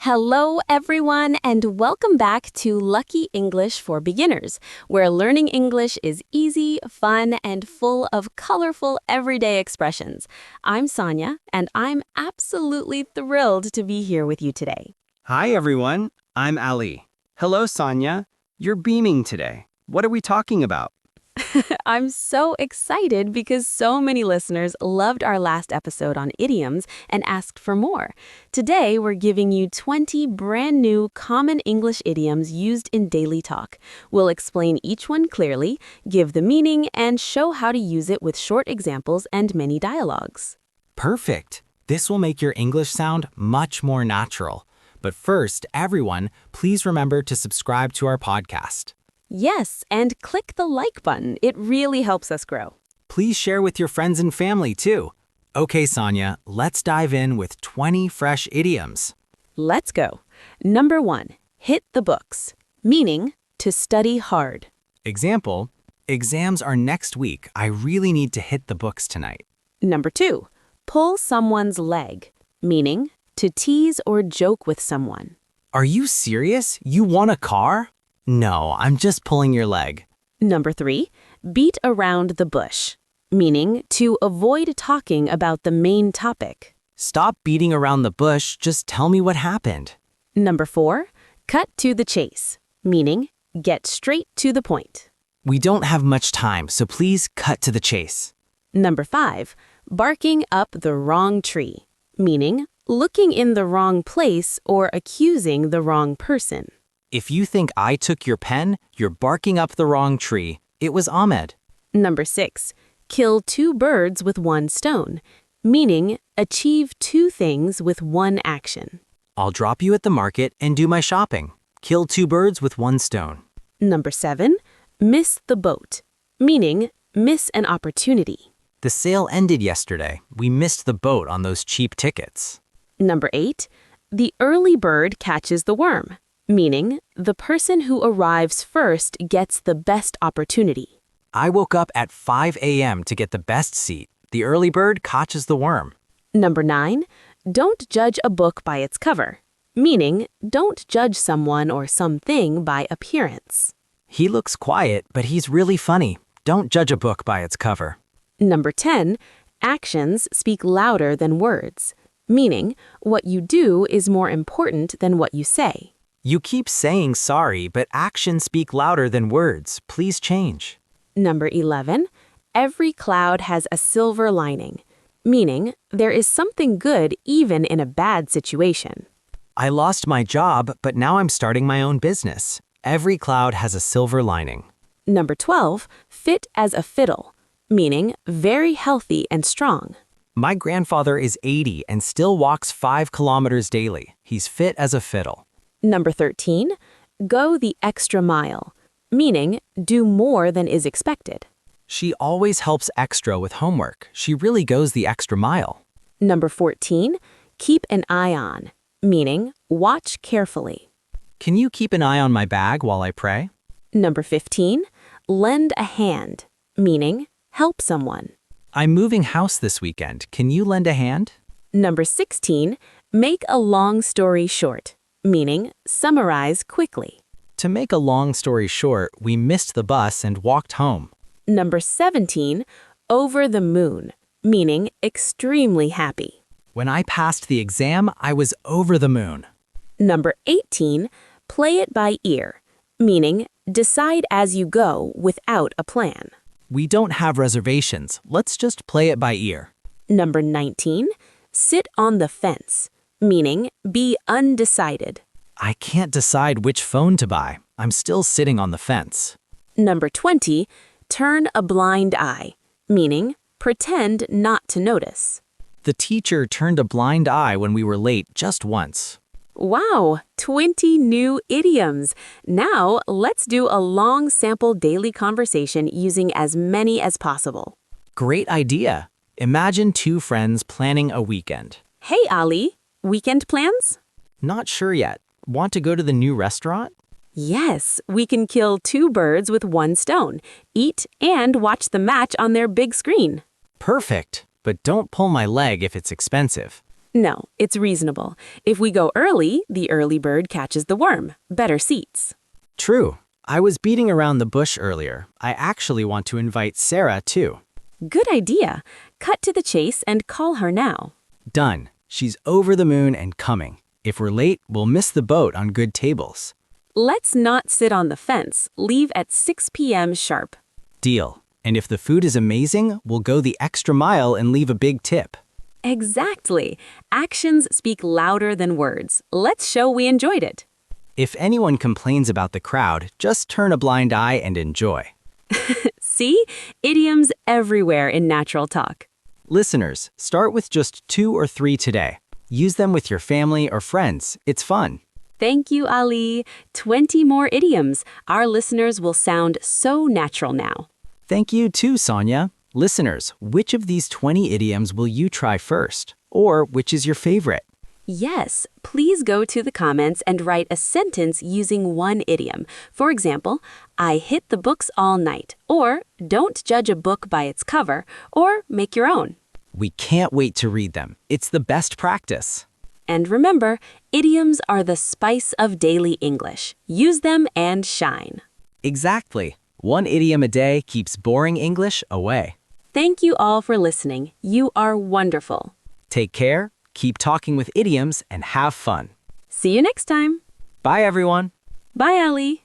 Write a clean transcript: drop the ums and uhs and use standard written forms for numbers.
Hello, everyone, and welcome back to Lucky English for Beginners, where learning English is easy, fun, and full of colorful everyday expressions. I'm Sonia, and I'm absolutely thrilled to be here with you today. Hi, everyone. I'm Ali. Hello, Sonia. You're beaming today. What are we talking about? I'm so excited because so many listeners loved our last episode on idioms and asked for more. Today, we're giving you 20 brand new common English idioms used in daily talk. We'll explain each one clearly, give the meaning, and show how to use it with short examples and mini dialogues. Perfect. This will make your English sound much more natural. But first, everyone, please remember to subscribe to our podcast. Yes, and click the like button. It really helps us grow. Please share with your friends and family, too. Okay, Sonia, let's dive in with 20 fresh idioms. Let's go. Number 1, hit the books, meaning to study hard. Example, exams are next week. I really need to hit the books tonight. Number 2, pull someone's leg, meaning to tease or joke with someone. Are you serious? You want a car? No, I'm just pulling your leg. Number 3, beat around the bush, meaning to avoid talking about the main topic. Stop beating around the bush, just tell me what happened. Number 4, cut to the chase, meaning get straight to the point. We don't have much time, so please cut to the chase. Number 5, barking up the wrong tree, meaning looking in the wrong place or accusing the wrong person. If you think I took your pen, you're barking up the wrong tree. It was Ahmed. Number 6, kill 2 birds with 1 stone, meaning achieve 2 things with 1 action. I'll drop you at the market and do my shopping. Kill 2 birds with 1 stone. Number 7, miss the boat, meaning miss an opportunity. The sale ended yesterday. We missed the boat on those cheap tickets. Number 8, the early bird catches the worm, meaning the person who arrives first gets the best opportunity. I woke up at 5 a.m. to get the best seat. The early bird catches the worm. Number 9, don't judge a book by its cover, meaning don't judge someone or something by appearance. He looks quiet, but he's really funny. Don't judge a book by its cover. Number 10, actions speak louder than words, meaning what you do is more important than what you say. You keep saying sorry, but actions speak louder than words. Please change. Number 11, every cloud has a silver lining, meaning there is something good even in a bad situation. I lost my job, but now I'm starting my own business. Every cloud has a silver lining. Number 12, fit as a fiddle, meaning very healthy and strong. My grandfather is 80 and still walks 5 kilometers daily. He's fit as a fiddle. Number 13, go the extra mile, meaning do more than is expected. She always helps extra with homework. She really goes the extra mile. Number 14, keep an eye on, meaning watch carefully. Can you keep an eye on my bag while I pray? Number 15, lend a hand, meaning help someone. I'm moving house this weekend. Can you lend a hand? Number 16, make a long story short, meaning summarize quickly. To make a long story short, we missed the bus and walked home. Number 17, over the moon, meaning extremely happy. When I passed the exam, I was over the moon. Number 18, play it by ear, meaning decide as you go without a plan. We don't have reservations. Let's just play it by ear. Number 19, sit on the fence, meaning be undecided. I can't decide which phone to buy. I'm still sitting on the fence. Number 20, turn a blind eye, meaning pretend not to notice. The teacher turned a blind eye when we were late just once. Wow, 20 new idioms. Now, let's do a long sample daily conversation using as many as possible. Great idea. Imagine 2 friends planning a weekend. Hey, Ali, weekend plans? Not sure yet. Want to go to the new restaurant? Yes, we can kill 2 birds with 1 stone, eat and watch the match on their big screen. Perfect. But don't pull my leg if it's expensive. No, it's reasonable. If we go early, the early bird catches the worm. Better seats. True. I was beating around the bush earlier. I actually want to invite Sarah, too. Good idea. Cut to the chase and call her now. Done. She's over the moon and coming. If we're late, we'll miss the boat on good tables. Let's not sit on the fence. Leave at 6 p.m. sharp. Deal. And if the food is amazing, we'll go the extra mile and leave a big tip. Exactly. Actions speak louder than words. Let's show we enjoyed it. If anyone complains about the crowd, just turn a blind eye and enjoy. See? Idioms everywhere in natural talk. Listeners, start with just 2 or 3 today. Use them with your family or friends. It's fun. Thank you, Ali. 20 more idioms. Our listeners will sound so natural now. Thank you too, Sonia. Listeners, which of these 20 idioms will you try first? Or which is your favorite? Yes, please go to the comments and write a sentence using one idiom. For example, I hit the books all night, or don't judge a book by its cover, or make your own. We can't wait to read them. It's the best practice. And remember, idioms are the spice of daily English. Use them and shine. Exactly. One idiom a day keeps boring English away. Thank you all for listening. You are wonderful. Take care, keep talking with idioms, and have fun. See you next time. Bye, everyone. Bye, Ali.